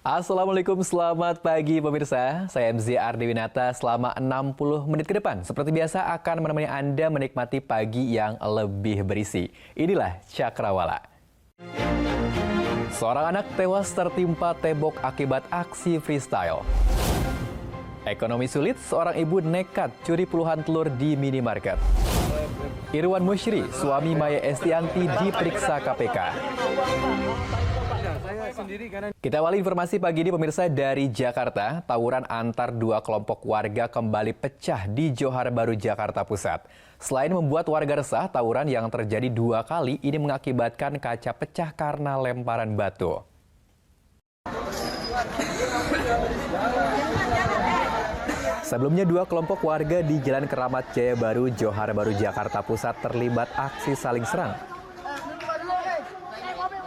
Assalamualaikum, selamat pagi pemirsa. Saya MZ Ardiwinata selama 60 menit ke depan. Seperti biasa akan menemani Anda menikmati pagi yang lebih berisi. Inilah Cakrawala. Seorang anak tewas tertimpa tembok akibat aksi freestyle. Ekonomi sulit, seorang ibu nekat curi puluhan telur di minimarket. Irwan Musyri, suami Maya Estianti diperiksa KPK. Kita awali informasi pagi ini pemirsa dari Jakarta. Tawuran antar dua kelompok warga kembali pecah di Johar Baru, Jakarta Pusat. Selain membuat warga resah, tawuran yang terjadi dua kali ini mengakibatkan kaca pecah karena lemparan batu. Sebelumnya dua kelompok warga di Jalan Keramat Jaya Baru, Johar Baru, Jakarta Pusat terlibat aksi saling serang.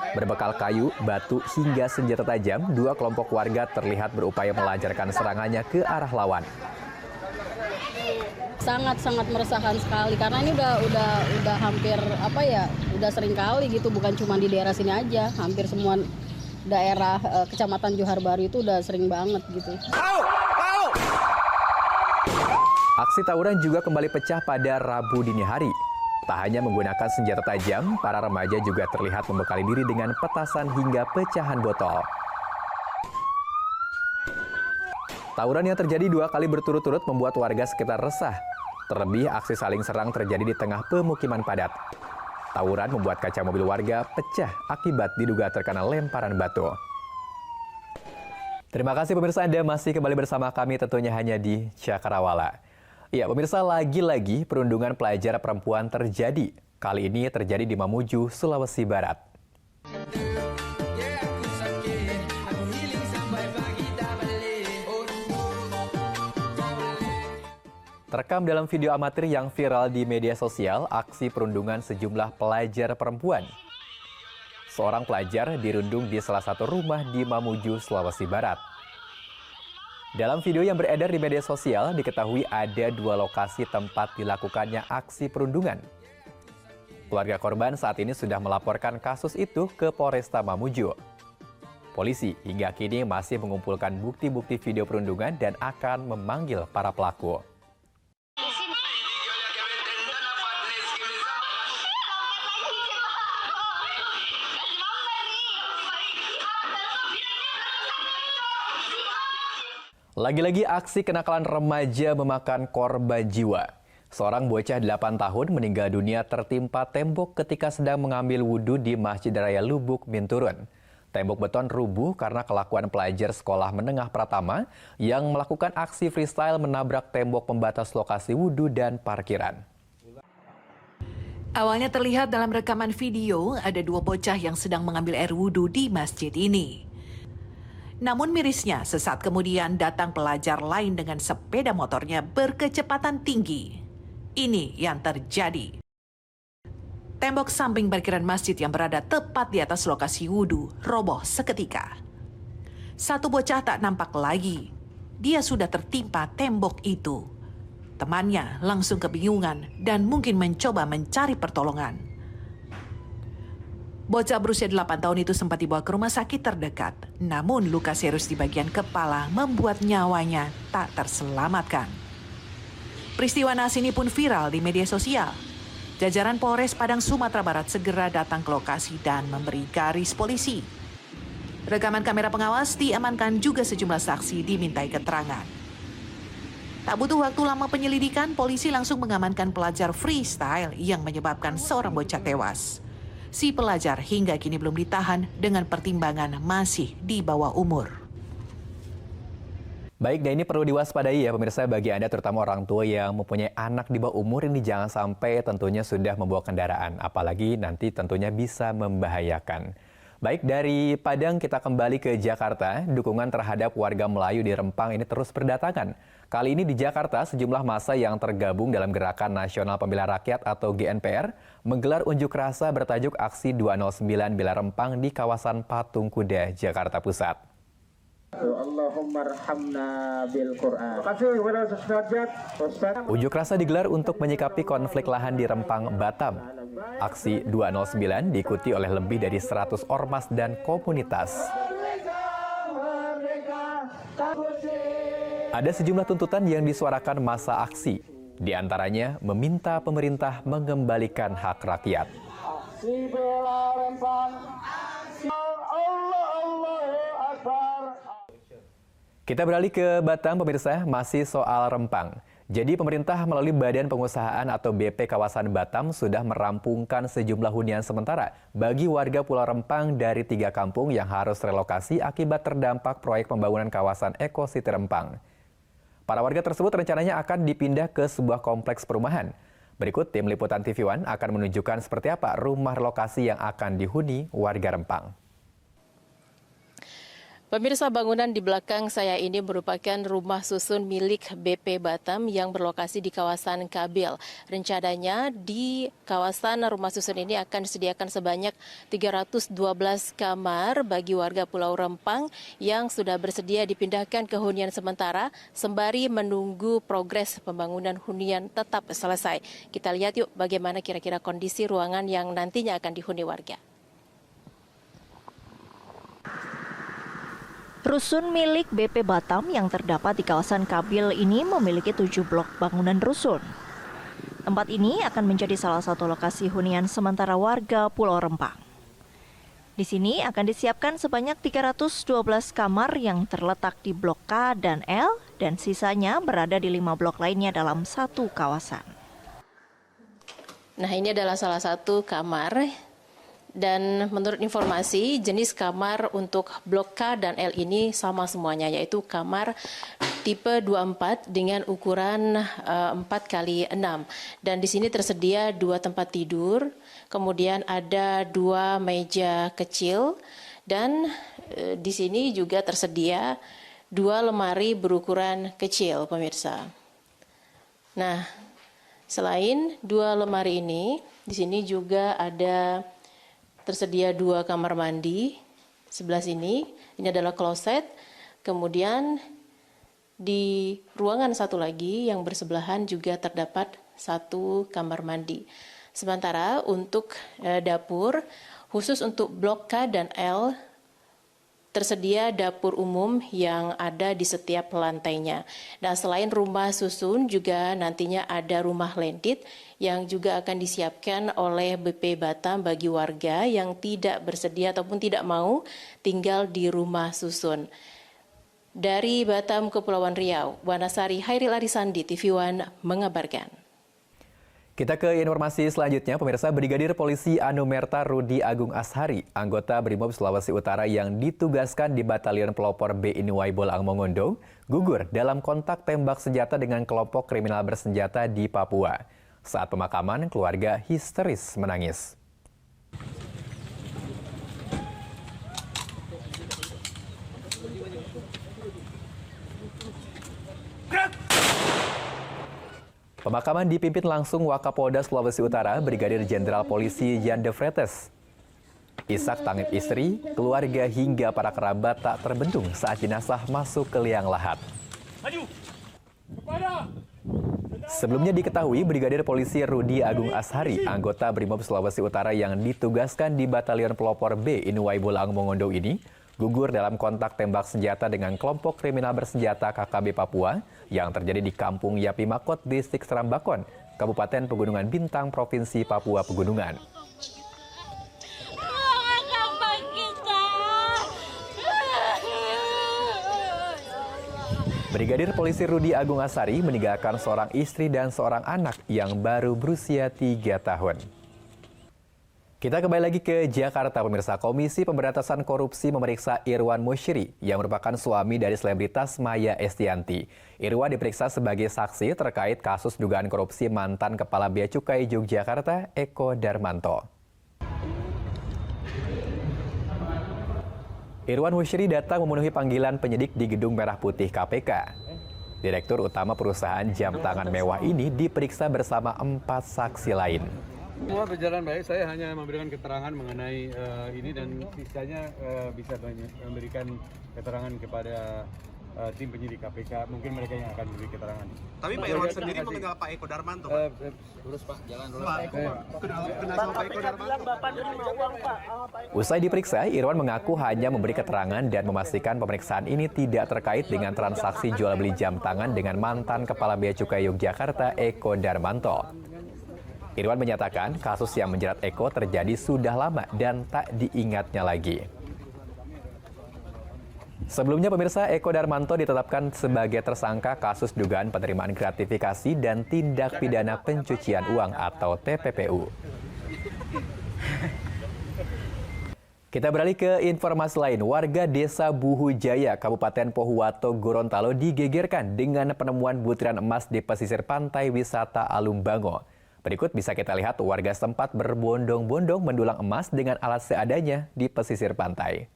Berbekal kayu, batu, hingga senjata tajam, dua kelompok warga terlihat berupaya melancarkan serangannya ke arah lawan. Sangat meresahkan sekali karena ini udah hampir udah sering kali gitu, bukan cuma di daerah sini aja, hampir semua daerah Kecamatan Johar Baru itu udah sering banget gitu. Aksi tawuran juga kembali pecah pada Rabu dini hari. Tak hanya menggunakan senjata tajam, para remaja juga terlihat membekali diri dengan petasan hingga pecahan botol. Tawuran yang terjadi dua kali berturut-turut membuat warga sekitar resah. Terlebih, aksi saling serang terjadi di tengah pemukiman padat. Tawuran membuat kaca mobil warga pecah akibat diduga terkena lemparan batu. Terima kasih pemirsa, Anda masih kembali bersama kami tentunya hanya di Cakrawala. Ya, pemirsa, lagi-lagi perundungan pelajar perempuan terjadi. Kali ini terjadi di Mamuju, Sulawesi Barat. Terekam dalam video amatir yang viral di media sosial, aksi perundungan sejumlah pelajar perempuan. Seorang pelajar dirundung di salah satu rumah di Mamuju, Sulawesi Barat. Dalam video yang beredar di media sosial, diketahui ada dua lokasi tempat dilakukannya aksi perundungan. Keluarga korban saat ini sudah melaporkan kasus itu ke Polresta Mamuju. Polisi hingga kini masih mengumpulkan bukti-bukti video perundungan dan akan memanggil para pelaku. Lagi-lagi aksi kenakalan remaja memakan korban jiwa. Seorang bocah 8 tahun meninggal dunia tertimpa tembok ketika sedang mengambil wudhu di Masjid Raya Lubuk Minturun. Tembok beton rubuh karena kelakuan pelajar sekolah menengah Pratama yang melakukan aksi freestyle menabrak tembok pembatas lokasi wudhu dan parkiran. Awalnya terlihat dalam rekaman video ada dua bocah yang sedang mengambil air wudhu di masjid ini. Namun mirisnya, sesaat kemudian datang pelajar lain dengan sepeda motornya berkecepatan tinggi. Ini yang terjadi. Tembok samping parkiran masjid yang berada tepat di atas lokasi wudhu roboh seketika. Satu bocah tak nampak lagi. Dia sudah tertimpa tembok itu. Temannya langsung kebingungan dan mungkin mencoba mencari pertolongan. Bocah berusia 8 tahun itu sempat dibawa ke rumah sakit terdekat. Namun luka serius di bagian kepala membuat nyawanya tak terselamatkan. Peristiwa naas ini pun viral di media sosial. Jajaran Polres Padang Sumatera Barat segera datang ke lokasi dan memberi garis polisi. Rekaman kamera pengawas diamankan, juga sejumlah saksi dimintai keterangan. Tak butuh waktu lama penyelidikan, polisi langsung mengamankan pelajar freestyle yang menyebabkan seorang bocah tewas. Si pelajar hingga kini belum ditahan dengan pertimbangan masih di bawah umur. Baik, dan ini perlu diwaspadai ya pemirsa, bagi Anda terutama orang tua yang mempunyai anak di bawah umur ini jangan sampai tentunya sudah membawa kendaraan. Apalagi nanti tentunya bisa membahayakan. Baik, dari Padang kita kembali ke Jakarta. Dukungan terhadap warga Melayu di Rempang ini terus berdatangan. Kali ini di Jakarta, sejumlah massa yang tergabung dalam Gerakan Nasional Pembela Rakyat atau GNPR menggelar unjuk rasa bertajuk Aksi 209 Bela Rempang di kawasan Patung Kuda, Jakarta Pusat. Unjuk rasa digelar untuk menyikapi konflik lahan di Rempang, Batam. Aksi 209 diikuti oleh lebih dari 100 ormas dan komunitas. Ada sejumlah tuntutan yang disuarakan masa aksi. Di antaranya meminta pemerintah mengembalikan hak rakyat. Aksi bela Rempang. Allahu Akbar. Kita beralih ke Batam, pemirsa, masih soal Rempang. Jadi pemerintah melalui Badan Pengusahaan atau BP Kawasan Batam sudah merampungkan sejumlah hunian sementara bagi warga Pulau Rempang dari 3 kampung yang harus relokasi akibat terdampak proyek pembangunan kawasan Eco City Rempang. Para warga tersebut rencananya akan dipindah ke sebuah kompleks perumahan. Berikut tim Liputan TV One akan menunjukkan seperti apa rumah relokasi yang akan dihuni warga Rempang. Pemirsa, bangunan di belakang saya ini merupakan rumah susun milik BP Batam yang berlokasi di kawasan Kabil. Rencananya di kawasan rumah susun ini akan disediakan sebanyak 312 kamar bagi warga Pulau Rempang yang sudah bersedia dipindahkan ke hunian sementara sembari menunggu progres pembangunan hunian tetap selesai. Kita lihat yuk bagaimana kira-kira kondisi ruangan yang nantinya akan dihuni warga. Rusun milik BP Batam yang terdapat di kawasan Kabil ini memiliki 7 blok bangunan rusun. Tempat ini akan menjadi salah satu lokasi hunian sementara warga Pulau Rempang. Di sini akan disiapkan sebanyak 312 kamar yang terletak di blok K dan L dan sisanya berada di 5 blok lainnya dalam satu kawasan. Nah, ini adalah salah satu kamar. Dan menurut informasi, jenis kamar untuk blok K dan L ini sama semuanya, yaitu kamar tipe 24 dengan ukuran 4x6. Dan di sini tersedia 2 tempat tidur, kemudian ada 2 meja kecil, dan di sini juga tersedia 2 lemari berukuran kecil, pemirsa. Nah, selain 2 lemari ini, di sini juga ada tersedia 2 kamar mandi sebelah sini. Ini adalah kloset. Kemudian di ruangan satu lagi yang bersebelahan juga terdapat 1 kamar mandi. Sementara untuk dapur khusus untuk blok K dan L tersedia dapur umum yang ada di setiap lantainya. Nah, selain rumah susun juga nantinya ada rumah landed yang juga akan disiapkan oleh BP Batam bagi warga yang tidak bersedia ataupun tidak mau tinggal di rumah susun. Dari Batam, Kepulauan Riau, Wanasari Hairil Arisandi, TV One mengabarkan. Kita ke informasi selanjutnya, pemirsa. Brigadir Polisi Anumerta Rudi Agung Ashari, anggota Brimob Sulawesi Utara yang ditugaskan di Batalion Pelopor B Inuwai Bolang Mongondo, gugur dalam kontak tembak senjata dengan kelompok kriminal bersenjata di Papua. Saat pemakaman, keluarga histeris menangis. Pemakaman dipimpin langsung Wakapolda Sulawesi Utara, Brigadir Jenderal Polisi Jan de Vretes. Isak tangis istri, keluarga hingga para kerabat tak terbendung saat jenazah masuk ke liang lahat. Sebelumnya diketahui Brigadir Polisi Rudi Agung Ashari, anggota Brimob Sulawesi Utara yang ditugaskan di Batalion Pelopor B Inuwai Bolang Mongondo ini, gugur dalam kontak tembak senjata dengan kelompok kriminal bersenjata KKB Papua yang terjadi di Kampung Yapimakot, Distrik Serambakon, Kabupaten Pegunungan Bintang, Provinsi Papua Pegunungan. Brigadir Polisi Rudi Agung Ashari meninggalkan seorang istri dan seorang anak yang baru berusia 3 tahun. Kita kembali lagi ke Jakarta, pemirsa. Komisi Pemberantasan Korupsi memeriksa Irwan Musyri yang merupakan suami dari selebritas Maya Estianty. Irwan diperiksa sebagai saksi terkait kasus dugaan korupsi mantan Kepala Bea Cukai Yogyakarta, Eko Darmanto. Irwan Musyri datang memenuhi panggilan penyidik di Gedung Merah Putih KPK. Direktur Utama perusahaan jam tangan mewah ini diperiksa bersama 4 saksi lain. Semua berjalan baik, saya hanya memberikan keterangan mengenai ini dan sisanya bisa banyak memberikan keterangan kepada tim penyidik KPK, mungkin mereka yang akan memberi keterangan. Tapi Pak Irwan sendiri mengenal Pak Eko Darmanto, Pak? Terus Pak, jalan dulu. Kenal sama Pak Eko Darmanto? Usai diperiksa, Irwan mengaku hanya memberi keterangan dan memastikan pemeriksaan ini tidak terkait dengan transaksi jual beli jam tangan dengan mantan Kepala Bea Cukai Yogyakarta Eko Darmanto. Irwan menyatakan kasus yang menjerat Eko terjadi sudah lama dan tak diingatnya lagi. Sebelumnya pemirsa, Eko Darmanto ditetapkan sebagai tersangka kasus dugaan penerimaan gratifikasi dan tindak pidana pencucian uang atau TPPU. Kita beralih ke informasi lain. Warga Desa Buhu Jaya, Kabupaten Pohuwato, Gorontalo digegerkan dengan penemuan butiran emas di pesisir pantai wisata Alumbango. Berikut bisa kita lihat warga setempat berbondong-bondong mendulang emas dengan alat seadanya di pesisir pantai.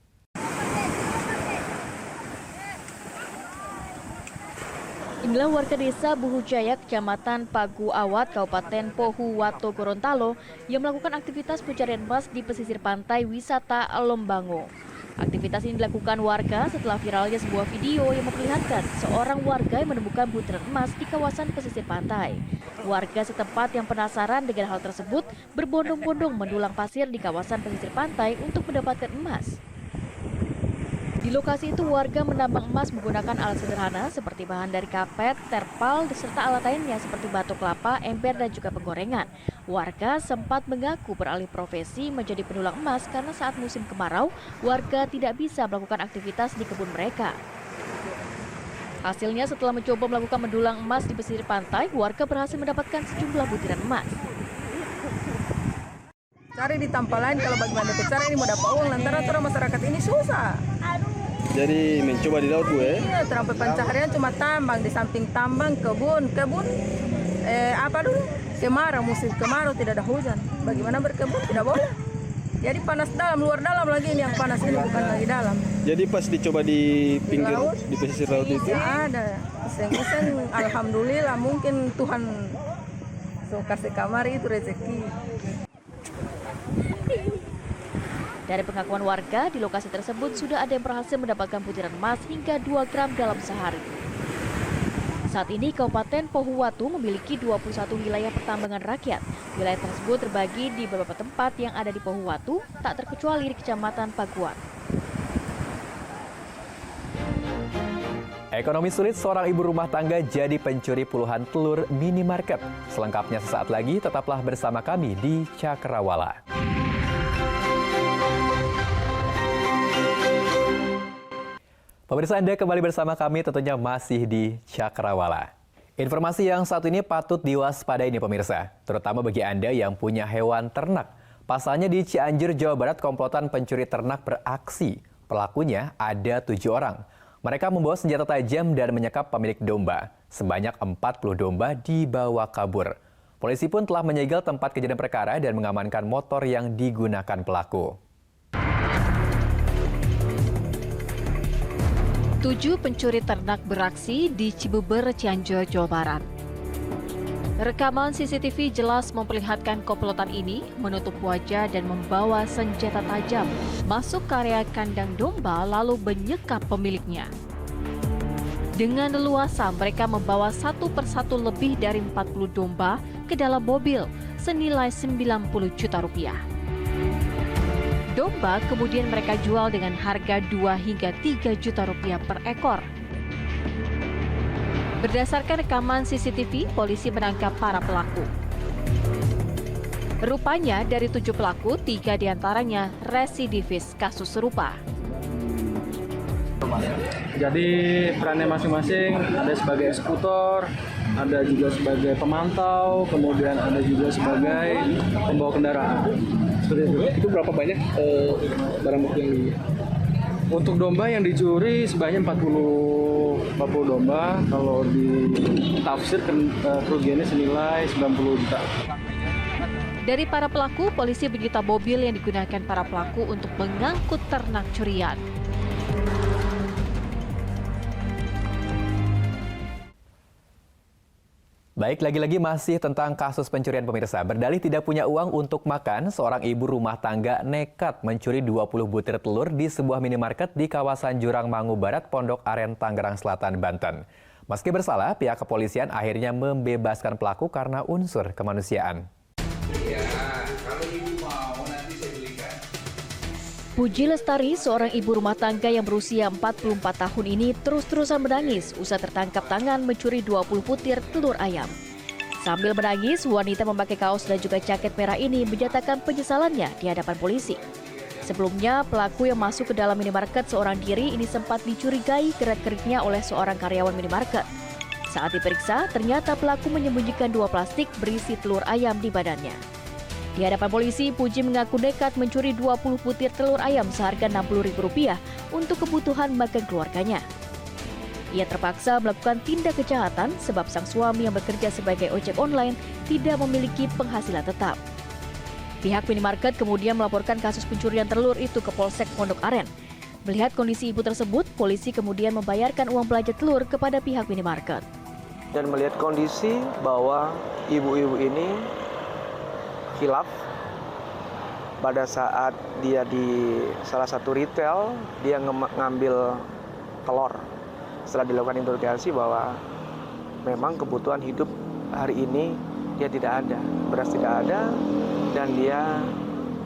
Inilah warga desa Buhu Jaya, Kecamatan Pagu Awat, Kabupaten Pohuwato, Gorontalo yang melakukan aktivitas pencarian emas di pesisir pantai wisata Alumbango. Aktivitas ini dilakukan warga setelah viralnya sebuah video yang memperlihatkan seorang warga yang menemukan butiran emas di kawasan pesisir pantai. Warga setempat yang penasaran dengan hal tersebut berbondong-bondong mendulang pasir di kawasan pesisir pantai untuk mendapatkan emas. Di lokasi itu warga menambang emas menggunakan alat sederhana seperti bahan dari kapet, terpal, serta alat lainnya seperti batu kelapa, ember, dan juga penggorengan. Warga sempat mengaku beralih profesi menjadi pendulang emas karena saat musim kemarau, warga tidak bisa melakukan aktivitas di kebun mereka. Hasilnya setelah mencoba melakukan mendulang emas di pesisir pantai, warga berhasil mendapatkan sejumlah butiran emas. Cari di tempat lain kalau bagaimana cara ini mau dapat uang lantaran orang masyarakat ini susah. Jadi mencoba di laut Bu ya? Iya, terampil pencaharian cuma tambang, di samping tambang kebun apa dulu? Kemarau, musim kemarau tidak ada hujan. Bagaimana berkebun? Tidak boleh. Jadi panas dalam, luar dalam lagi ini yang panas ini bukan lagi dalam. Jadi pas dicoba di pinggir laut, di pesisir laut itu? Tidak ada. Iseng-iseng, alhamdulillah mungkin Tuhan so kasih kamar itu rezeki. Dari pengakuan warga, di lokasi tersebut sudah ada yang berhasil mendapatkan butiran emas hingga 2 gram dalam sehari. Saat ini, Kabupaten Pohuwato memiliki 21 wilayah pertambangan rakyat. Wilayah tersebut terbagi di beberapa tempat yang ada di Pohuwato, tak terkecuali di Kecamatan Paguan. Ekonomi sulit, seorang ibu rumah tangga jadi pencuri puluhan telur minimarket. Selengkapnya sesaat lagi, tetaplah bersama kami di Cakrawala. Pemirsa, Anda kembali bersama kami tentunya masih di Cakrawala. Informasi yang satu ini patut diwaspadai nih pemirsa, terutama bagi Anda yang punya hewan ternak. Pasalnya di Cianjur, Jawa Barat, komplotan pencuri ternak beraksi. Pelakunya ada 7 orang. Mereka membawa senjata tajam dan menyekap pemilik domba. Sebanyak 40 domba dibawa kabur. Polisi pun telah menyegel tempat kejadian perkara dan mengamankan motor yang digunakan pelaku. 7 pencuri ternak beraksi di Cibeber, Cianjur, Jawa Barat. Rekaman CCTV jelas memperlihatkan komplotan ini menutup wajah dan membawa senjata tajam masuk ke area kandang domba lalu menyekap pemiliknya. Dengan leluasa mereka membawa satu persatu lebih dari 40 domba ke dalam mobil senilai 90 juta rupiah. Domba kemudian mereka jual dengan harga 2 hingga 3 juta rupiah per ekor. Berdasarkan rekaman CCTV, polisi menangkap para pelaku. Rupanya dari 7 pelaku, 3 diantaranya residivis kasus serupa. Jadi perannya masing-masing, ada sebagai eksekutor, ada juga sebagai pemantau, kemudian ada juga sebagai pembawa kendaraan. Itu berapa banyak barang bukti yang di... Untuk domba yang dicuri sebanyak 40 domba, kalau ditafsir kerugiannya senilai 90 juta. Dari para pelaku, polisi menyita mobil yang digunakan para pelaku untuk mengangkut ternak curian. Baik, lagi-lagi masih tentang kasus pencurian pemirsa. Berdalih tidak punya uang untuk makan, seorang ibu rumah tangga nekat mencuri 20 butir telur di sebuah minimarket di kawasan Jurang Mangu Barat, Pondok Aren, Tangerang Selatan, Banten. Meski bersalah, pihak kepolisian akhirnya membebaskan pelaku karena unsur kemanusiaan. Puji Lestari, seorang ibu rumah tangga yang berusia 44 tahun ini terus-terusan menangis usai tertangkap tangan mencuri 20 butir telur ayam. Sambil menangis, wanita memakai kaos dan juga jaket merah ini menyatakan penyesalannya di hadapan polisi. Sebelumnya, pelaku yang masuk ke dalam minimarket seorang diri ini sempat dicurigai gerak-geriknya oleh seorang karyawan minimarket. Saat diperiksa, ternyata pelaku menyembunyikan 2 plastik berisi telur ayam di badannya. Di hadapan polisi, Puji mengaku nekat mencuri 20 butir telur ayam seharga Rp60.000 untuk kebutuhan makan keluarganya. Ia terpaksa melakukan tindak kejahatan sebab sang suami yang bekerja sebagai ojek online tidak memiliki penghasilan tetap. Pihak minimarket kemudian melaporkan kasus pencurian telur itu ke Polsek Pondok Aren. Melihat kondisi ibu tersebut, polisi kemudian membayarkan uang belanja telur kepada pihak minimarket. Dan melihat kondisi bahwa ibu-ibu ini hilaf pada saat dia di salah satu retail, dia ngambil telur. Setelah dilakukan interogasi bahwa memang kebutuhan hidup hari ini dia tidak ada, beras tidak ada, dan dia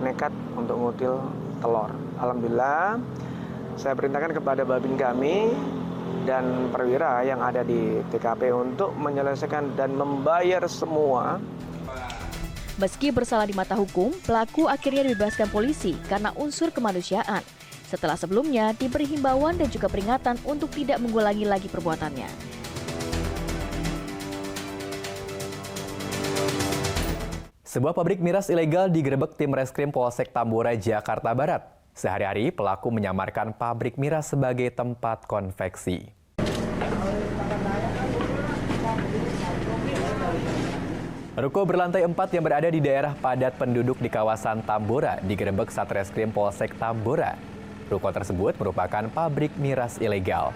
nekat untuk ngutil telur. Alhamdulillah, saya perintahkan kepada babin kami dan perwira yang ada di TKP untuk menyelesaikan dan membayar semua. Meski bersalah di mata hukum, pelaku akhirnya dibebaskan polisi karena unsur kemanusiaan. Setelah sebelumnya diberi himbauan dan juga peringatan untuk tidak mengulangi lagi perbuatannya. Sebuah pabrik miras ilegal digerebek tim Reskrim Polsek Tambora, Jakarta Barat. Sehari-hari pelaku menyamarkan pabrik miras sebagai tempat konveksi. Ruko berlantai 4 yang berada di daerah padat penduduk di kawasan Tambora digerebek Satreskrim Polsek Tambora. Ruko tersebut merupakan pabrik miras ilegal.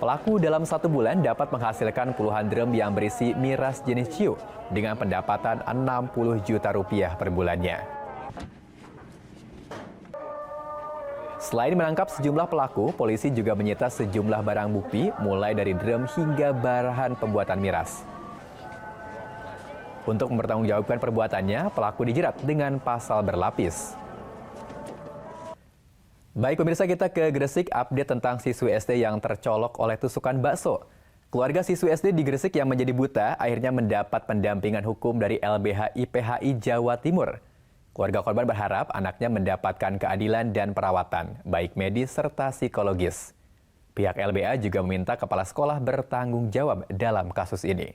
Pelaku dalam 1 bulan dapat menghasilkan puluhan drum yang berisi miras jenis ciu dengan pendapatan Rp60 juta per bulannya. Selain menangkap sejumlah pelaku, polisi juga menyita sejumlah barang bukti mulai dari drum hingga bahan pembuatan miras. Untuk mempertanggungjawabkan perbuatannya, pelaku dijerat dengan pasal berlapis. Baik pemirsa, kita ke Gresik, update tentang siswi SD yang tercolok oleh tusukan bakso. Keluarga siswi SD di Gresik yang menjadi buta akhirnya mendapat pendampingan hukum dari LBH IPHI Jawa Timur. Keluarga korban berharap anaknya mendapatkan keadilan dan perawatan, baik medis serta psikologis. Pihak LBA juga meminta kepala sekolah bertanggung jawab dalam kasus ini.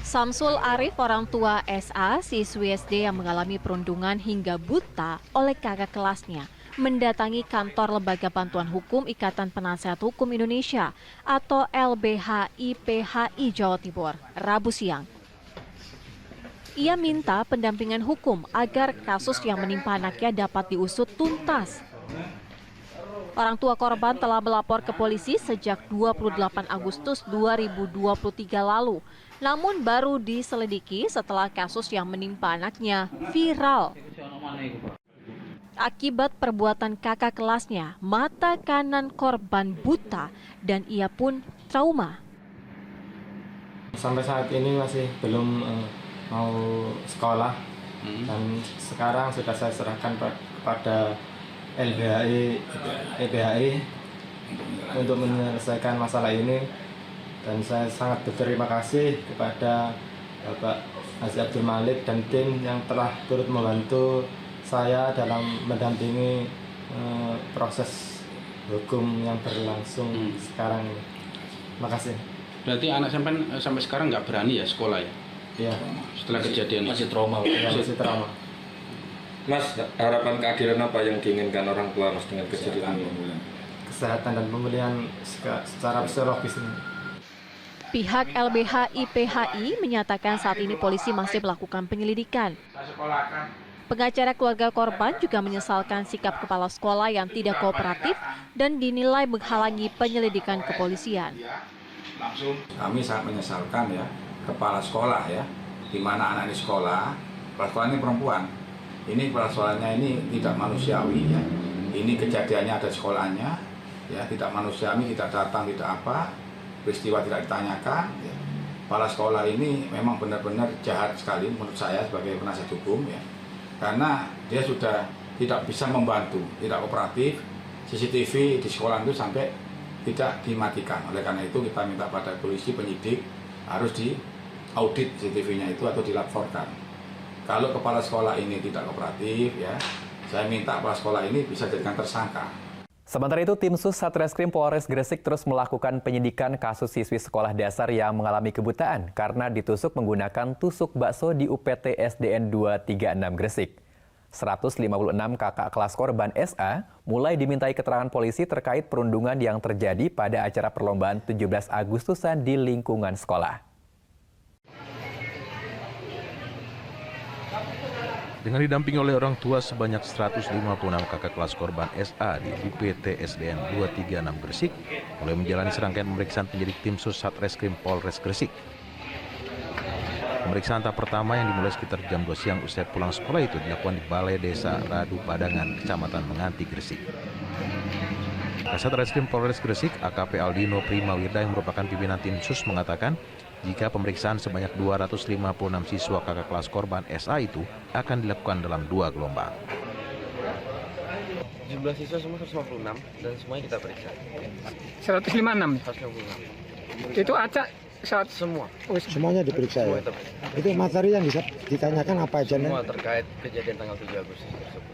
Samsul Arif, orang tua SA, siswi SD yang mengalami perundungan hingga buta oleh kakak kelasnya, mendatangi kantor Lembaga Bantuan Hukum Ikatan Penasehat Hukum Indonesia atau LBH IPHI Jawa Timur, Rabu siang. Ia minta pendampingan hukum agar kasus yang menimpa anaknya dapat diusut tuntas. Orang tua korban telah melapor ke polisi sejak 28 Agustus 2023 lalu, namun baru diselidiki setelah kasus yang menimpa anaknya viral. Akibat perbuatan kakak kelasnya, mata kanan korban buta dan ia pun trauma. Sampai saat ini masih belum mau sekolah dan sekarang sudah saya serahkan kepada LBHI untuk menyelesaikan masalah ini, dan saya sangat berterima kasih kepada Bapak Haji Abdul Malik dan tim yang telah turut membantu saya dalam mendampingi proses hukum yang berlangsung sekarang ini. Terima kasih. Berarti anak sampai sekarang nggak berani ya sekolah ya? Iya. Setelah kejadian masih trauma. Ya, masih trauma. Mas, harapan keadilan apa yang diinginkan orang tua Mas dengan kejadian ini? Kesehatan dan pemulihan secara psikologis ini. Pihak LBH IPHI menyatakan saat ini polisi masih melakukan penyelidikan. Pengacara keluarga korban juga menyesalkan sikap kepala sekolah yang tidak kooperatif dan dinilai menghalangi penyelidikan kepolisian. Kami sangat menyesalkan ya, kepala sekolah ya, di mana anak ini sekolah, kepala sekolah ini perempuan. Ini kepala sekolahnya ini tidak manusiawi ya. Ini kejadiannya ada sekolahnya, ya tidak manusiawi, tidak datang, tidak apa, peristiwa tidak ditanyakan. Ya. Kepala sekolah ini memang benar-benar jahat sekali menurut saya sebagai penasihat hukum ya. Karena dia sudah tidak bisa membantu, tidak kooperatif, CCTV di sekolah itu sampai tidak dimatikan. Oleh karena itu kita minta pada polisi penyidik harus diaudit CCTV-nya itu atau dilaporkan. Kalau kepala sekolah ini tidak kooperatif ya, saya minta kepala sekolah ini bisa dijadikan tersangka. Sementara itu, tim Sus Satreskrim Polres Gresik terus melakukan penyidikan kasus siswi sekolah dasar yang mengalami kebutaan karena ditusuk menggunakan tusuk bakso di UPT SDN 236 Gresik. 156 kakak kelas korban SA mulai dimintai keterangan polisi terkait perundungan yang terjadi pada acara perlombaan 17 Agustusan di lingkungan sekolah. Dengan didampingi oleh orang tua sebanyak 156 kakak kelas korban SA di UPT SDN 236 Gresik mulai menjalani serangkaian pemeriksaan penyidik tim Sus Satreskrim Polres Gresik. Pemeriksaan tahap pertama yang dimulai sekitar jam 2 siang usai pulang sekolah itu dilakukan di Balai Desa Radu Padangan, Kecamatan Menganti, Gresik. Kasat Reskrim Polres Gresik, AKP Aldino Primawirda yang merupakan pimpinan tim Sus mengatakan jika pemeriksaan sebanyak 256 siswa kakak kelas korban SA itu akan dilakukan dalam 2 gelombang. Jumlah siswa semua 156 dan semuanya kita periksa. 156? 156. Itu acak saat semua? Semuanya diperiksa ya? Itu materi yang bisa ditanyakan apa aja? Semua terkait kejadian tanggal 7 Agustus tersebut.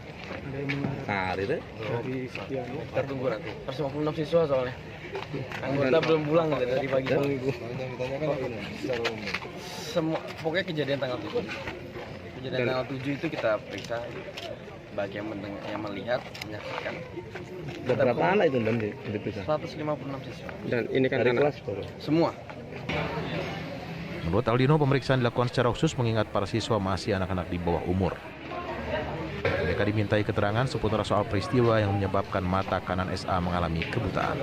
Nah, itu? Kita tunggu nanti. 156 siswa soalnya. Anggota belum pulang dari pagi. Semua, pokoknya kejadian tanggal 7. Kejadian tanggal 7 itu kita periksa. Bagi yang melihat, menyaksikan. Berapa anak itu dan diperiksa? 156 siswa. Dan ini kan dari kelas baru? Semua. Menurut Aldino, pemeriksaan dilakukan secara khusus mengingat para siswa masih anak-anak di bawah umur. Mereka dimintai keterangan seputar soal peristiwa yang menyebabkan mata kanan SA mengalami kebutaan.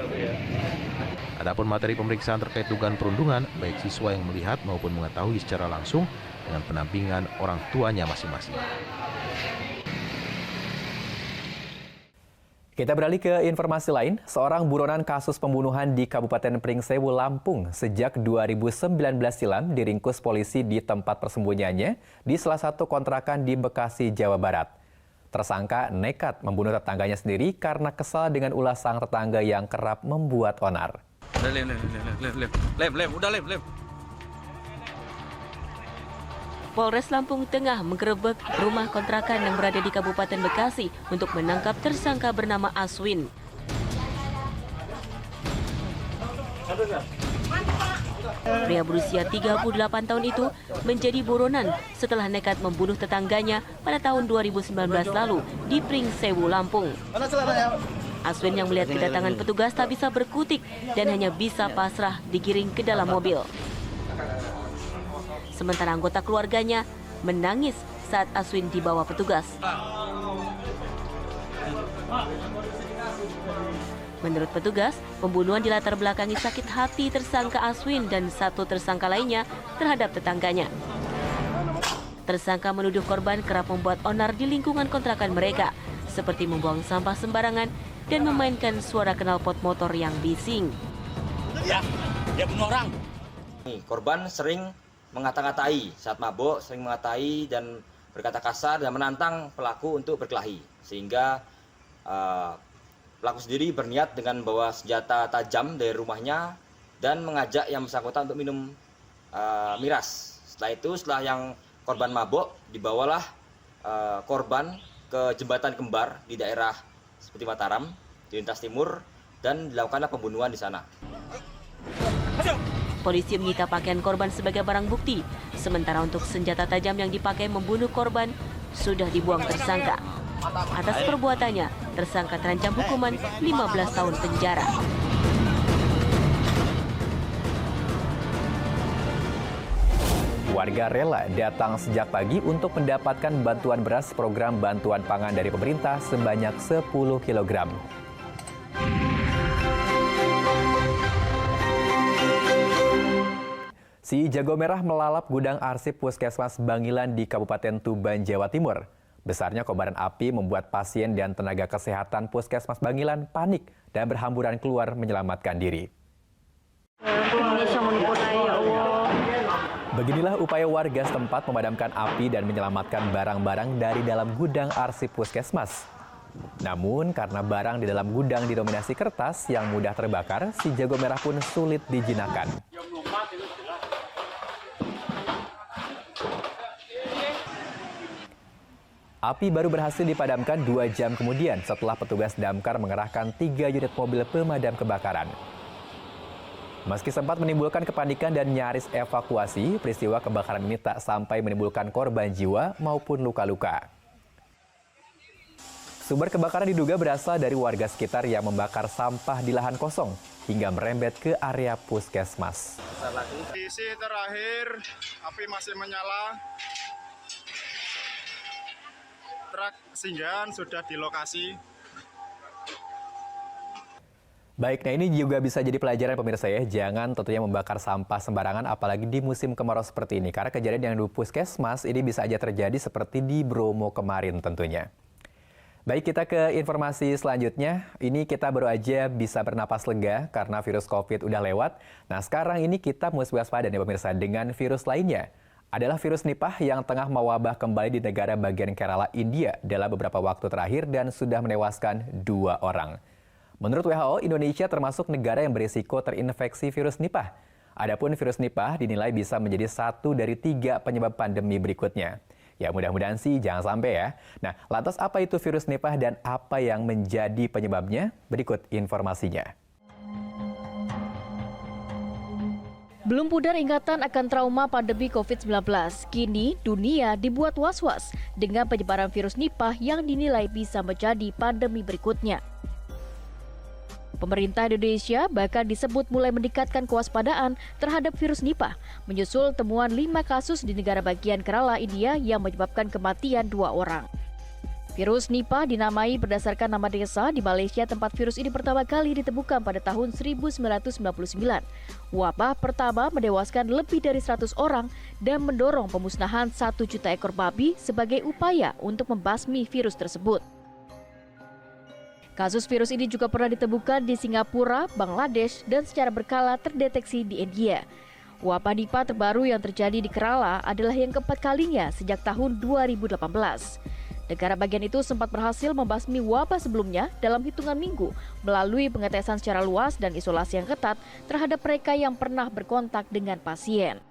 Adapun materi pemeriksaan terkait dugaan perundungan, baik siswa yang melihat maupun mengetahui secara langsung dengan pendampingan orang tuanya masing-masing. Kita beralih ke informasi lain. Seorang buronan kasus pembunuhan di Kabupaten Pringsewu, Lampung sejak 2019 silam diringkus polisi di tempat persembunyiannya di salah satu kontrakan di Bekasi, Jawa Barat. Tersangka nekat membunuh tetangganya sendiri karena kesal dengan ulah sang tetangga yang kerap membuat onar. Polres Lampung Tengah menggerebek rumah kontrakan yang berada di Kabupaten Bekasi untuk menangkap tersangka bernama Aswin. Pria berusia 38 tahun itu menjadi buronan setelah nekat membunuh tetangganya pada tahun 2019 lalu di Pringsewu, Lampung. Aswin yang melihat kedatangan petugas tak bisa berkutik dan hanya bisa pasrah digiring ke dalam mobil. Sementara anggota keluarganya menangis saat Aswin dibawa petugas. Menurut petugas, pembunuhan dilatar belakangi sakit hati tersangka Aswin dan satu tersangka lainnya terhadap tetangganya. Tersangka menuduh korban kerap membuat onar di lingkungan kontrakan mereka, seperti membuang sampah sembarangan dan memainkan suara knalpot motor yang bising. Ya, dia bunuh orang. Korban sering mengata-ngatai saat mabuk, sering mengatai dan berkata kasar dan menantang pelaku untuk berkelahi, sehingga pelaku sendiri berniat dengan membawa senjata tajam dari rumahnya dan mengajak yang bersangkutan untuk minum miras. Setelah itu, setelah yang korban mabuk, dibawalah korban ke jembatan kembar di daerah seperti Mataram, di lintas timur, dan dilakukanlah pembunuhan di sana. Polisi menyita pakaian korban sebagai barang bukti, sementara untuk senjata tajam yang dipakai membunuh korban sudah dibuang tersangka. Atas perbuatannya, tersangka terancam hukuman 15 tahun penjara. Warga rela datang sejak pagi untuk mendapatkan bantuan beras program bantuan pangan dari pemerintah sebanyak 10 kg. Si jago merah melalap gudang arsip Puskesmas Bangilan di Kabupaten Tuban, Jawa Timur. Besarnya kobaran api membuat pasien dan tenaga kesehatan Puskesmas Bangilan panik dan berhamburan keluar menyelamatkan diri. Beginilah upaya warga setempat memadamkan api dan menyelamatkan barang-barang dari dalam gudang arsip Puskesmas. Namun karena barang di dalam gudang didominasi kertas yang mudah terbakar, si jago merah pun sulit dijinakkan. Api baru berhasil dipadamkan 2 jam kemudian setelah petugas damkar mengerahkan 3 unit mobil pemadam kebakaran. Meski sempat menimbulkan kepanikan dan nyaris evakuasi, peristiwa kebakaran ini tak sampai menimbulkan korban jiwa maupun luka-luka. Sumber kebakaran diduga berasal dari warga sekitar yang membakar sampah di lahan kosong hingga merembet ke area puskesmas. Kondisi terakhir, api masih menyala. Truk singgahan sudah di lokasi. Baik, nah ini juga bisa jadi pelajaran pemirsa ya. Jangan tentunya membakar sampah sembarangan apalagi di musim kemarau seperti ini. Karena kejadian yang di puskesmas ini bisa aja terjadi seperti di Bromo kemarin tentunya. Baik, kita ke informasi selanjutnya. Ini kita baru aja bisa bernapas lega karena virus COVID udah lewat. Nah sekarang ini kita mesti waspada nih pemirsa dengan virus lainnya. Adalah virus Nipah yang tengah mewabah kembali di negara bagian Kerala, India dalam beberapa waktu terakhir dan sudah menewaskan 2 orang. Menurut WHO, Indonesia termasuk negara yang berisiko terinfeksi virus Nipah. Adapun virus Nipah dinilai bisa menjadi 1 dari 3 penyebab pandemi berikutnya. Ya mudah-mudahan sih jangan sampai ya. Nah, lantas apa itu virus Nipah dan apa yang menjadi penyebabnya? Berikut informasinya. Belum pudar ingatan akan trauma pandemi COVID-19. Kini dunia dibuat was-was dengan penyebaran virus Nipah yang dinilai bisa menjadi pandemi berikutnya. Pemerintah Indonesia bahkan disebut mulai meningkatkan kewaspadaan terhadap virus Nipah, menyusul temuan 5 kasus di negara bagian Kerala, India yang menyebabkan kematian 2 orang. Virus Nipah dinamai berdasarkan nama desa di Malaysia tempat virus ini pertama kali ditemukan pada tahun 1999. Wabah pertama menewaskan lebih dari 100 orang dan mendorong pemusnahan 1 juta ekor babi sebagai upaya untuk membasmi virus tersebut. Kasus virus ini juga pernah ditemukan di Singapura, Bangladesh, dan secara berkala terdeteksi di India. Wabah Nipah terbaru yang terjadi di Kerala adalah yang keempat kalinya sejak tahun 2018. Negara bagian itu sempat berhasil membasmi wabah sebelumnya dalam hitungan minggu melalui pengetesan secara luas dan isolasi yang ketat terhadap mereka yang pernah berkontak dengan pasien.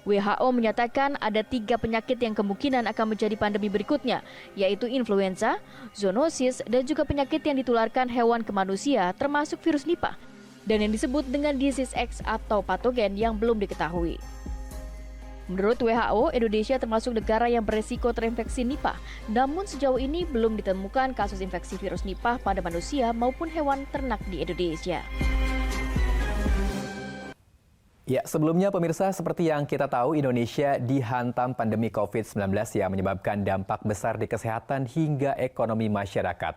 WHO menyatakan ada 3 penyakit yang kemungkinan akan menjadi pandemi berikutnya, yaitu influenza, zoonosis, dan juga penyakit yang ditularkan hewan ke manusia termasuk virus Nipah, dan yang disebut dengan disease X atau patogen yang belum diketahui. Menurut WHO, Indonesia termasuk negara yang beresiko terinfeksi Nipah, namun sejauh ini belum ditemukan kasus infeksi virus Nipah pada manusia maupun hewan ternak di Indonesia. Ya, sebelumnya pemirsa, seperti yang kita tahu, Indonesia dihantam pandemi COVID-19 yang menyebabkan dampak besar di kesehatan hingga ekonomi masyarakat.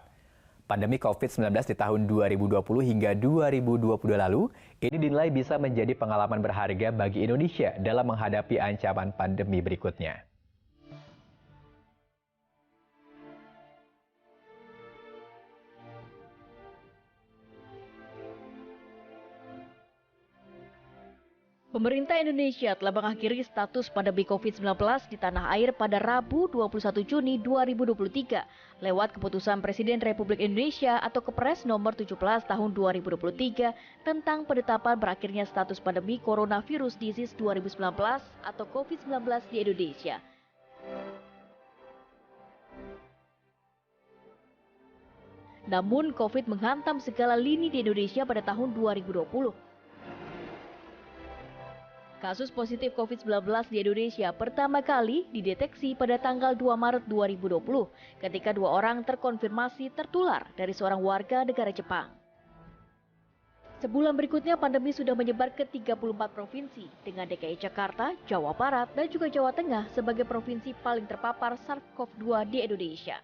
Pandemi COVID-19 di tahun 2020 hingga 2022 lalu, ini dinilai bisa menjadi pengalaman berharga bagi Indonesia dalam menghadapi ancaman pandemi berikutnya. Pemerintah Indonesia telah mengakhiri status pandemi COVID-19 di tanah air pada Rabu 21 Juni 2023 lewat keputusan Presiden Republik Indonesia atau Kepres nomor 17 tahun 2023 tentang penetapan berakhirnya status pandemi coronavirus disease 2019 atau COVID-19 di Indonesia. Namun COVID menghantam segala lini di Indonesia pada tahun 2020. Kasus positif COVID-19 di Indonesia pertama kali dideteksi pada tanggal 2 Maret 2020 ketika 2 orang terkonfirmasi tertular dari seorang warga negara Jepang. Sebulan berikutnya pandemi sudah menyebar ke 34 provinsi dengan DKI Jakarta, Jawa Barat, dan juga Jawa Tengah sebagai provinsi paling terpapar SARS-CoV-2 di Indonesia.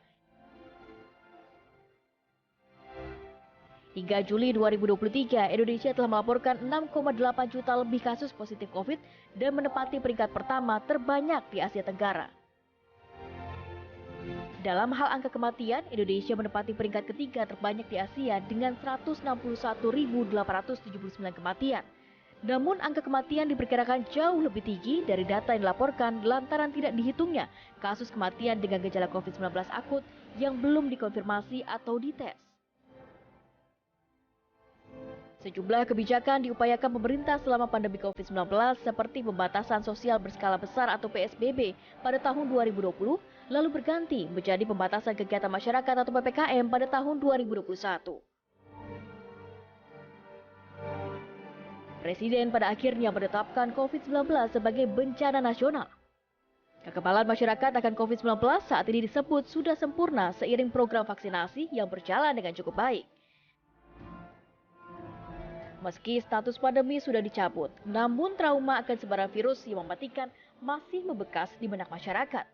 Hingga Juli 2023, Indonesia telah melaporkan 6,8 juta lebih kasus positif COVID dan menempati peringkat pertama terbanyak di Asia Tenggara. Dalam hal angka kematian, Indonesia menempati peringkat ketiga terbanyak di Asia dengan 161.879 kematian. Namun angka kematian diperkirakan jauh lebih tinggi dari data yang dilaporkan lantaran tidak dihitungnya kasus kematian dengan gejala COVID-19 akut yang belum dikonfirmasi atau dites. Sejumlah kebijakan diupayakan pemerintah selama pandemi COVID-19 seperti pembatasan sosial berskala besar atau PSBB pada tahun 2020, lalu berganti menjadi pembatasan kegiatan masyarakat atau PPKM pada tahun 2021. Presiden pada akhirnya menetapkan COVID-19 sebagai bencana nasional. Kekebalan masyarakat akan COVID-19 saat ini disebut sudah sempurna seiring program vaksinasi yang berjalan dengan cukup baik. Meski status pandemi sudah dicabut, namun trauma akan sebaran virus yang mematikan masih membekas di benak masyarakat.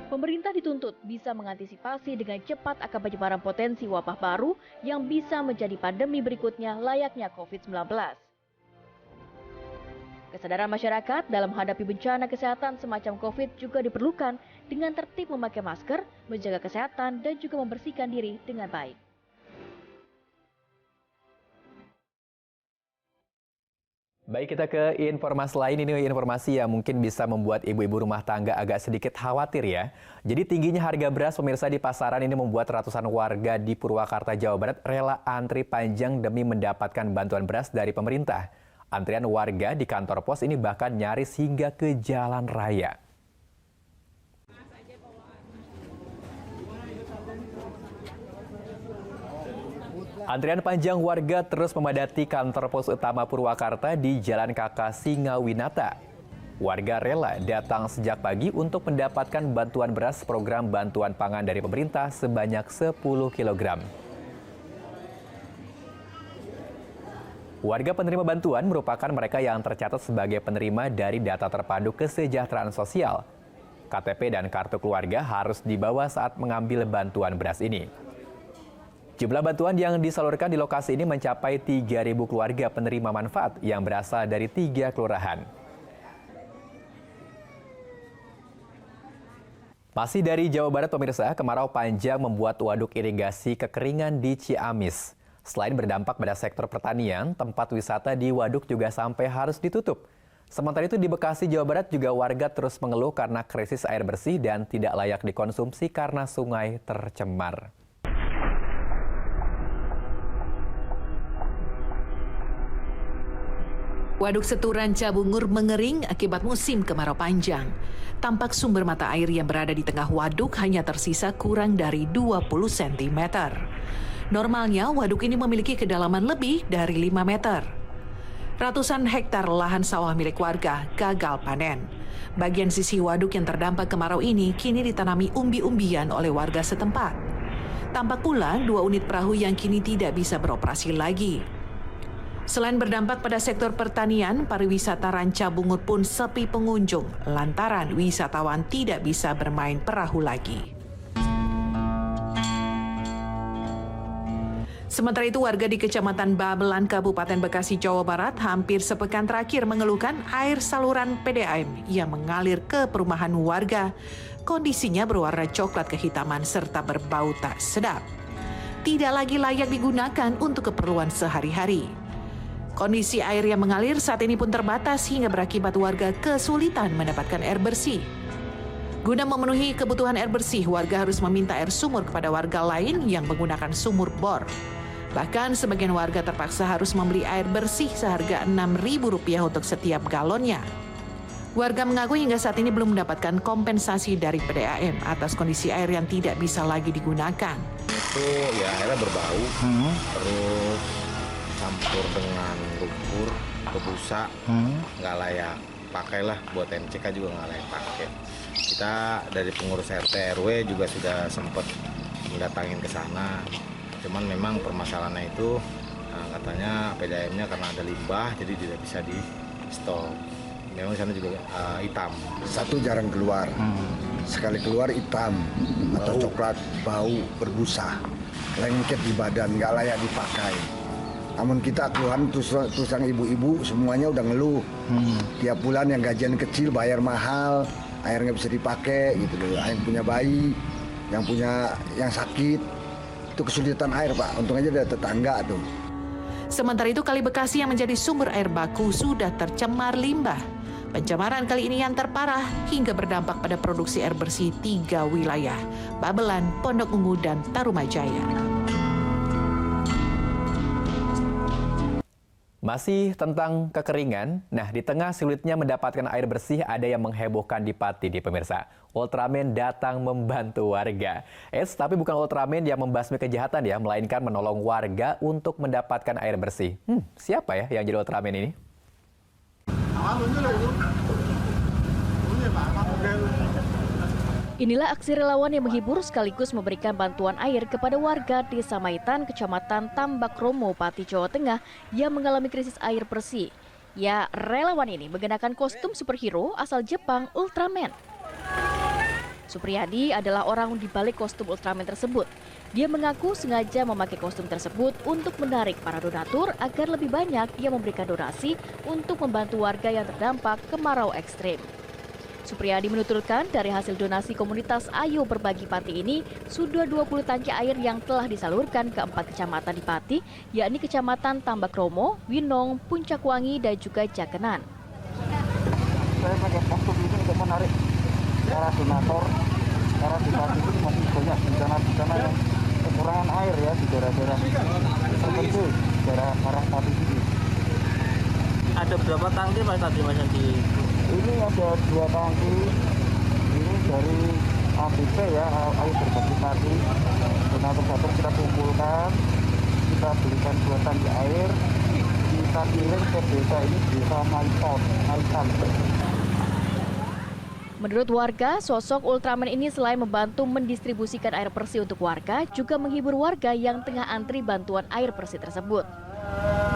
Pemerintah dituntut bisa mengantisipasi dengan cepat akan penyebaran potensi wabah baru yang bisa menjadi pandemi berikutnya layaknya COVID-19. Kesadaran masyarakat dalam menghadapi bencana kesehatan semacam COVID juga diperlukan dengan tertib memakai masker, menjaga kesehatan, dan juga membersihkan diri dengan baik. Baik, kita ke informasi lain. Ini informasi yang mungkin bisa membuat ibu-ibu rumah tangga agak sedikit khawatir ya. Jadi tingginya harga beras pemirsa di pasaran ini membuat ratusan warga di Purwakarta, Jawa Barat rela antri panjang demi mendapatkan bantuan beras dari pemerintah. Antrian warga di kantor pos ini bahkan nyaris hingga ke jalan raya. Antrian panjang warga terus memadati kantor pos utama Purwakarta di Jalan KK Singawinata. Warga rela datang sejak pagi untuk mendapatkan bantuan beras program bantuan pangan dari pemerintah sebanyak 10 kg. Warga penerima bantuan merupakan mereka yang tercatat sebagai penerima dari data terpadu kesejahteraan sosial. KTP dan kartu keluarga harus dibawa saat mengambil bantuan beras ini. Jumlah bantuan yang disalurkan di lokasi ini mencapai 3.000 keluarga penerima manfaat yang berasal dari 3 kelurahan. Masih dari Jawa Barat pemirsa, kemarau panjang membuat waduk irigasi kekeringan di Ciamis. Selain berdampak pada sektor pertanian, tempat wisata di waduk juga sampai harus ditutup. Sementara itu di Bekasi, Jawa Barat juga warga terus mengeluh karena krisis air bersih dan tidak layak dikonsumsi karena sungai tercemar. Waduk Seturan Cabungur mengering akibat musim kemarau panjang. Tampak sumber mata air yang berada di tengah waduk hanya tersisa kurang dari 20 cm. Normalnya, waduk ini memiliki kedalaman lebih dari 5 meter. Ratusan hektar lahan sawah milik warga gagal panen. Bagian sisi waduk yang terdampak kemarau ini kini ditanami umbi-umbian oleh warga setempat. Tampak pula 2 unit perahu yang kini tidak bisa beroperasi lagi. Selain berdampak pada sektor pertanian, pariwisata Rancabungur pun sepi pengunjung lantaran wisatawan tidak bisa bermain perahu lagi. Sementara itu, warga di Kecamatan Babelan, Kabupaten Bekasi, Jawa Barat hampir sepekan terakhir mengeluhkan air saluran PDAM yang mengalir ke perumahan warga. Kondisinya berwarna coklat kehitaman serta berbau tak sedap. Tidak lagi layak digunakan untuk keperluan sehari-hari. Kondisi air yang mengalir saat ini pun terbatas hingga berakibat warga kesulitan mendapatkan air bersih. Guna memenuhi kebutuhan air bersih, warga harus meminta air sumur kepada warga lain yang menggunakan sumur bor. Bahkan sebagian warga terpaksa harus membeli air bersih seharga Rp6.000 untuk setiap galonnya. Warga mengaku hingga saat ini belum mendapatkan kompensasi dari PDAM atas kondisi air yang tidak bisa lagi digunakan. Itu ya airnya berbau, terus campur dengan lumpur, busa, nggak layak pakailah, buat MCK juga nggak layak pakai. Kita dari pengurus RT RW juga sudah sempat mendatangin ke sana. Cuman memang permasalahannya itu katanya PDAM-nya karena ada limbah jadi tidak bisa di stop. Memang sana juga hitam. Satu jarang keluar, sekali keluar hitam atau coklat, bau, berbusa, lengket di badan, nggak layak dipakai. Namun kita keluhan terus yang ibu-ibu semuanya udah ngeluh. Tiap bulan yang gajian kecil bayar mahal, air nggak bisa dipakai gitu loh. Yang punya bayi, yang sakit, itu kesulitan air Pak. Untung aja ada tetangga tuh. Sementara itu Kali Bekasi yang menjadi sumber air baku sudah tercemar limbah. Pencemaran kali ini yang terparah hingga berdampak pada produksi air bersih 3 wilayah, Babelan, Pondok Ungu, dan Tarumajaya. Masih tentang kekeringan, nah di tengah sulitnya mendapatkan air bersih ada yang menghebohkan di Pati di pemirsa. Ultraman datang membantu warga. Tapi bukan Ultraman yang membasmi kejahatan ya, melainkan menolong warga untuk mendapatkan air bersih. Siapa ya yang jadi Ultraman ini? Inilah aksi relawan yang menghibur sekaligus memberikan bantuan air kepada warga Desa Maitan, Kecamatan Tambak Romo, Pati, Jawa Tengah yang mengalami krisis air bersih. Ya, relawan ini mengenakan kostum superhero asal Jepang, Ultraman. Supriyadi adalah orang di balik kostum Ultraman tersebut. Dia mengaku sengaja memakai kostum tersebut untuk menarik para donatur agar lebih banyak yang memberikan donasi untuk membantu warga yang terdampak kemarau ekstrim. Supriyadi menuturkan dari hasil donasi komunitas Ayo Berbagi Pati ini, sudah 20 tangki air yang telah disalurkan ke 4 kecamatan di Pati, yakni Kecamatan Tambak Romo, Winong, Puncak Wangi, dan juga Jakenan. Saya pakai kostum ini untuk menarik para donatur, karena di Pati itu masih banyak bencana-bencana yang kekurangan air ya di daerah-daerah tertentu, daerah arah Pati ini. Ada berapa tangki Mas tadi Mas di? Ini ada 2 tangki, ini dari ABP ya, Ayo Berbagi Pati. Donatur kita kumpulkan, kita belikan 2 tangki air, kita kirim ke desa ini, desa Maitan. Menurut warga, sosok Ultraman ini selain membantu mendistribusikan air bersih untuk warga, juga menghibur warga yang tengah antri bantuan air bersih tersebut.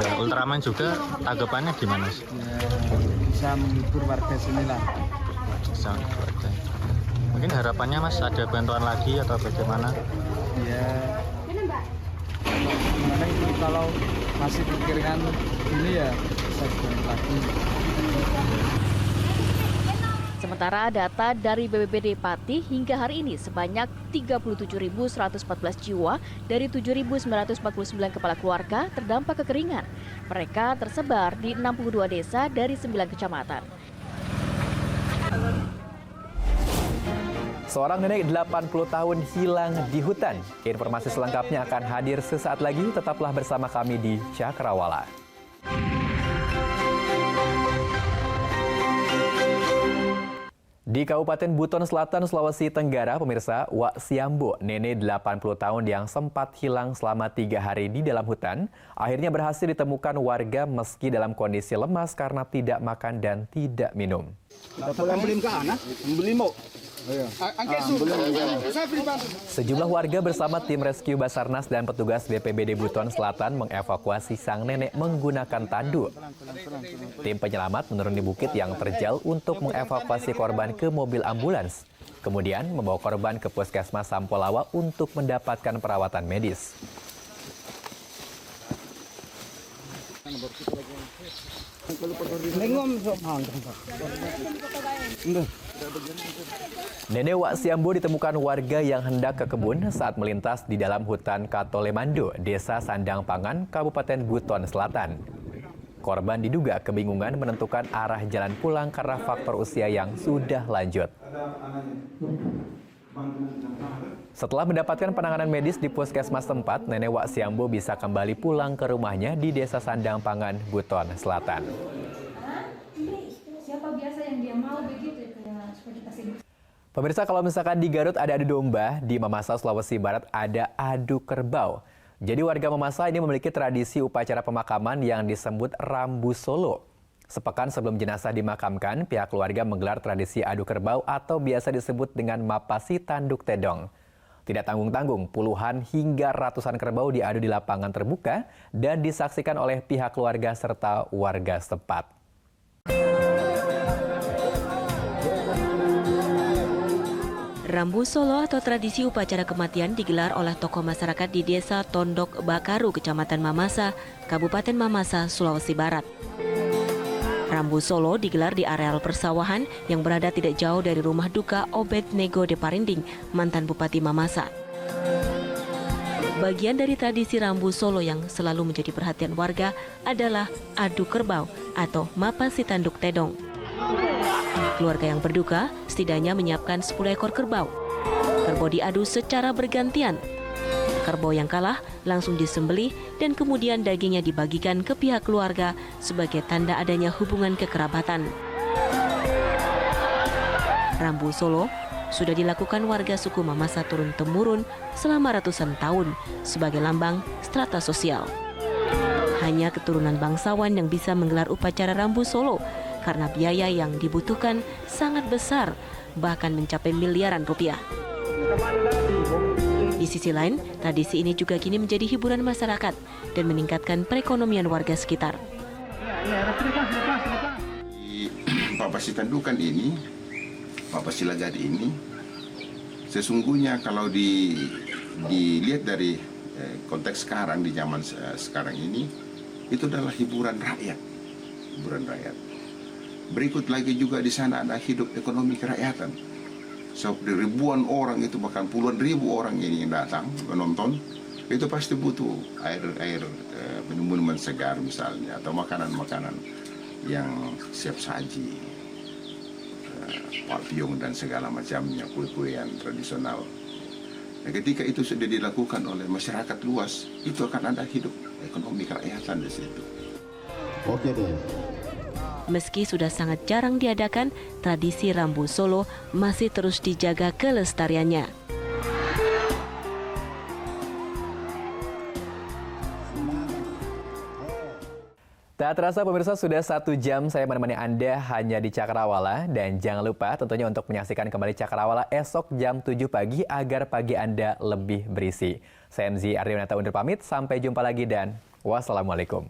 Dan Ultraman juga tanggapannya gimana sih? Bisa menghibur warga sini lah. Bisa menghibur warga. Mungkin harapannya Mas ada bantuan lagi atau bagaimana? Ya, gimana ini kalau masih kekeringan ini ya bisa dibantu lagi. Sementara data dari BPBD Pati hingga hari ini sebanyak 37.114 jiwa dari 7.949 kepala keluarga terdampak kekeringan. Mereka tersebar di 62 desa dari 9 kecamatan. Seorang nenek 80 tahun hilang di hutan. Informasi selengkapnya akan hadir sesaat lagi. Tetaplah bersama kami di Cakrawala. Di Kabupaten Buton Selatan, Sulawesi Tenggara, pemirsa, Wak Siambo, nenek 80 tahun yang sempat hilang selama 3 hari di dalam hutan, akhirnya berhasil ditemukan warga meski dalam kondisi lemas karena tidak makan dan tidak minum. Sejumlah warga bersama tim rescue Basarnas dan petugas BPBD Buton Selatan mengevakuasi sang nenek menggunakan tanduk. Tim penyelamat menuruni bukit yang terjal untuk mengevakuasi korban ke mobil ambulans. Kemudian membawa korban ke Puskesmas Sampolawa untuk mendapatkan perawatan medis. Nenek Wak Siambo ditemukan warga yang hendak ke kebun saat melintas di dalam hutan Katolemando, Desa Sandang Pangan, Kabupaten Buton Selatan. Korban diduga kebingungan menentukan arah jalan pulang karena faktor usia yang sudah lanjut. Setelah mendapatkan penanganan medis di puskesmas tempat, nenek Wak Siambo bisa kembali pulang ke rumahnya di Desa Sandang Pangan, Buton Selatan. Siapa biasa yang dia mau begitu? Pemirsa, kalau misalkan di Garut ada adu domba, di Mamasa, Sulawesi Barat ada adu kerbau. Jadi warga Mamasa ini memiliki tradisi upacara pemakaman yang disebut Rambu Solo. Sepekan sebelum jenazah dimakamkan, pihak keluarga menggelar tradisi adu kerbau atau biasa disebut dengan Mapasi Tanduk Tedong. Tidak tanggung-tanggung, puluhan hingga ratusan kerbau diadu di lapangan terbuka dan disaksikan oleh pihak keluarga serta warga setempat. Rambu Solo atau tradisi upacara kematian digelar oleh tokoh masyarakat di Desa Tondok Bakaru, Kecamatan Mamasa, Kabupaten Mamasa, Sulawesi Barat. Rambu Solo digelar di areal persawahan yang berada tidak jauh dari rumah duka Obed Nego de Parinding, mantan Bupati Mamasa. Bagian dari tradisi Rambu Solo yang selalu menjadi perhatian warga adalah adu kerbau atau mapa si tanduk tedong. Keluarga yang berduka setidaknya menyiapkan 10 ekor kerbau. Kerbau diadu secara bergantian. Kerbau yang kalah langsung disembelih dan kemudian dagingnya dibagikan ke pihak keluarga sebagai tanda adanya hubungan kekerabatan. Rambu Solo sudah dilakukan warga suku Mamasa turun-temurun selama ratusan tahun sebagai lambang strata sosial. Hanya keturunan bangsawan yang bisa menggelar upacara Rambu Solo karena biaya yang dibutuhkan sangat besar, bahkan mencapai miliaran rupiah. Di sisi lain, tradisi ini juga kini menjadi hiburan masyarakat dan meningkatkan perekonomian warga sekitar. Papa Sitandukan ini, Papa Silagadi ini, sesungguhnya kalau dilihat dari konteks sekarang, di zaman sekarang ini, itu adalah hiburan rakyat. Hiburan rakyat. Berikut lagi juga di sana ada hidup ekonomi kerakyatan. So, ribuan orang itu, bahkan puluhan ribu orang ini yang datang menonton, itu pasti butuh air minuman segar misalnya, atau makanan-makanan yang siap saji, palpiung dan segala macamnya, kue-kuean tradisional. Nah, ketika itu sudah dilakukan oleh masyarakat luas, itu akan ada hidup ekonomi kerakyatan di situ. Oke deh. Meski sudah sangat jarang diadakan, tradisi Rambu Solo masih terus dijaga kelestariannya. Tak terasa pemirsa, sudah 1 jam saya menemani Anda hanya di Cakrawala. Dan jangan lupa tentunya untuk menyaksikan kembali Cakrawala esok jam 7 pagi agar pagi Anda lebih berisi. Saya Enzi Ardianata undur pamit, sampai jumpa lagi dan wassalamualaikum.